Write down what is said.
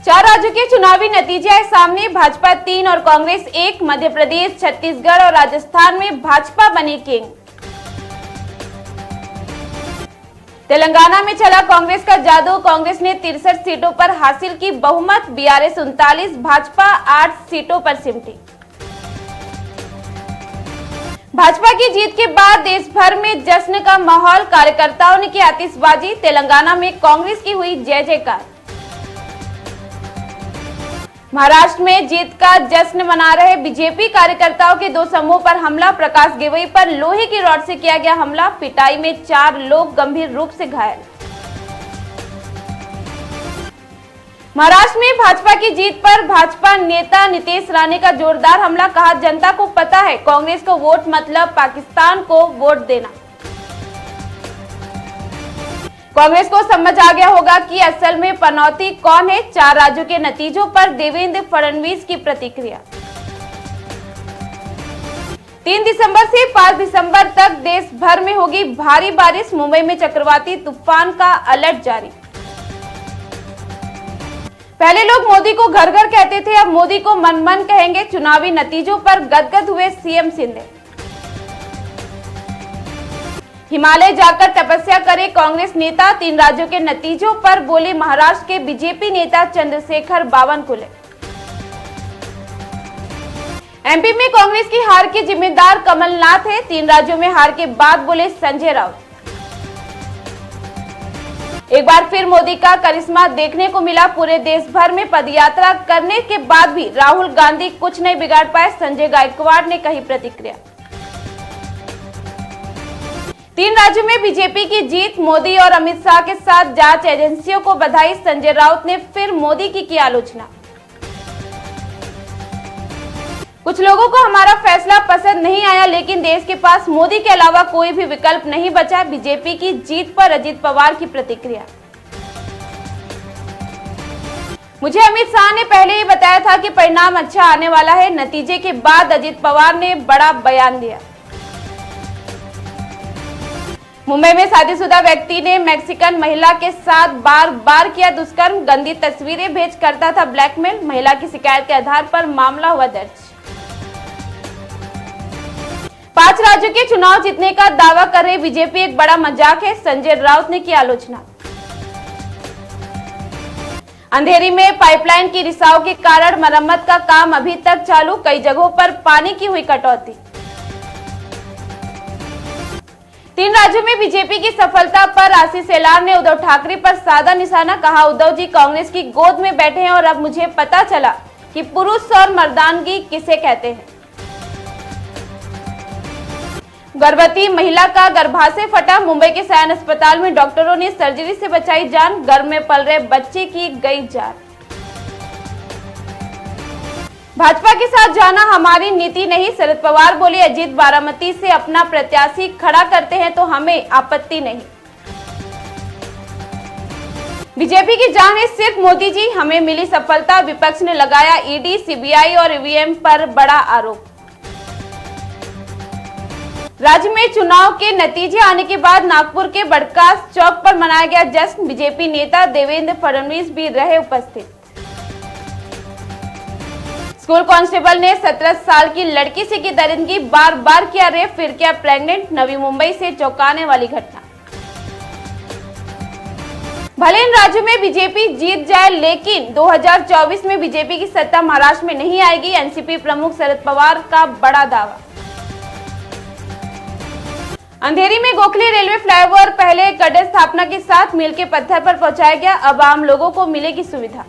चार राज्यों के चुनावी नतीजे आए सामने। भाजपा 3 और कांग्रेस 1। मध्य प्रदेश, छत्तीसगढ़ और राजस्थान में भाजपा बनी किंग। तेलंगाना में चला कांग्रेस का जादू। कांग्रेस ने 63 सीटों पर हासिल की बहुमत। बीआरएस 39, भाजपा 8 सीटों पर सिमटी। भाजपा की जीत के बाद देश भर में जश्न का माहौल। कार्यकर्ताओं ने की आतिशबाजी। तेलंगाना में कांग्रेस की हुई जय जयकार। महाराष्ट्र में जीत का जश्न मना रहे बीजेपी कार्यकर्ताओं के 2 समूह पर हमला। प्रकाश गेवई पर लोहे की रॉड से किया गया हमला। पिटाई में 4 लोग गंभीर रूप से घायल। महाराष्ट्र में भाजपा की जीत पर भाजपा नेता नीतीश राणे का जोरदार हमला। कहा, जनता को पता है कांग्रेस को वोट मतलब पाकिस्तान को वोट देना। कांग्रेस को समझ आ गया होगा कि असल में पनौती कौन है। 4 राज्यों के नतीजों पर देवेंद्र फडणवीस की प्रतिक्रिया। 3 दिसंबर से 5 दिसंबर तक देश भर में होगी भारी बारिश। मुंबई में चक्रवाती तूफान का अलर्ट जारी। पहले लोग मोदी को घर घर कहते थे, अब मोदी को मन मन कहेंगे। चुनावी नतीजों पर गदगद हुए सीएम शिंदे। हिमालय जाकर तपस्या करे कांग्रेस नेता। 3 राज्यों के नतीजों पर बोले महाराष्ट्र के बीजेपी नेता चंद्रशेखर बावनकुले। एमपी में कांग्रेस की हार के जिम्मेदार कमलनाथ है। 3 राज्यों में हार के बाद बोले संजय राउत। एक बार फिर मोदी का करिश्मा देखने को मिला। पूरे देश भर में पदयात्रा करने के बाद भी राहुल गांधी कुछ नहीं बिगाड़ पाए। संजय गायकवाड़ ने कही प्रतिक्रिया। 3 राज्यों में बीजेपी की जीत। मोदी और अमित शाह के साथ जांच एजेंसियों को बधाई। संजय राउत ने फिर मोदी की आलोचना। कुछ लोगों को हमारा फैसला पसंद नहीं आया, लेकिन देश के पास मोदी के अलावा कोई भी विकल्प नहीं बचा। बीजेपी की जीत पर अजित पवार की प्रतिक्रिया। मुझे अमित शाह ने पहले ही बताया था कि परिणाम अच्छा आने वाला है। नतीजे के बाद अजित पवार ने बड़ा बयान दिया। मुंबई में शादीशुदा व्यक्ति ने मैक्सिकन महिला के साथ बार बार किया दुष्कर्म। गंदी तस्वीरें भेज करता था ब्लैकमेल। महिला की शिकायत के आधार पर मामला हुआ दर्ज। 5 राज्यों के चुनाव जीतने का दावा कर रही बीजेपी एक बड़ा मजाक है। संजय राउत ने की आलोचना। अंधेरी में पाइपलाइन की रिसाव के कारण मरम्मत का काम अभी तक चालू। कई जगहों पर पानी की हुई कटौती। 3 राज्यों में बीजेपी की सफलता पर आशीष शेलार ने उद्धव ठाकरे पर साधा निशाना। कहा, उद्धव जी कांग्रेस की गोद में बैठे हैं और अब मुझे पता चला कि पुरुष और मर्दानगी किसे कहते हैं। गर्भवती महिला का गर्भाशय फटा। मुंबई के सयान अस्पताल में डॉक्टरों ने सर्जरी से बचाई जान। गर्भ में पल रहे बच्चे की गई जान। भाजपा के साथ जाना हमारी नीति नहीं। शरद पवार बोले, अजीत बारामती से अपना प्रत्याशी खड़ा करते हैं तो हमें आपत्ति नहीं। बीजेपी की जान है सिर्फ मोदी जी। हमें मिली सफलता। विपक्ष ने लगाया ईडी, सीबीआई और ईवीएम पर बड़ा आरोप। राज्य में चुनाव के नतीजे आने के बाद नागपुर के बरकास चौक पर मनाया गया जश्न। बीजेपी नेता देवेंद्र फडणवीस भी रहे उपस्थित। स्कूल कांस्टेबल ने 17 साल की लड़की से की दरिंदगी। बार बार किया रेप, फिर किया प्रेग्नेंट। नवी मुंबई से चौंकाने वाली घटना। भले इन राज्यों में बीजेपी जीत जाए, लेकिन 2024 में बीजेपी की सत्ता महाराष्ट्र में नहीं आएगी। एनसीपी प्रमुख शरद पवार का बड़ा दावा। अंधेरी में गोखले रेलवे फ्लाईओवर पहले गड्ढे स्थापना के साथ मील के पत्थर पर पहुंचाया गया। अब आम लोगों को मिलेगी सुविधा।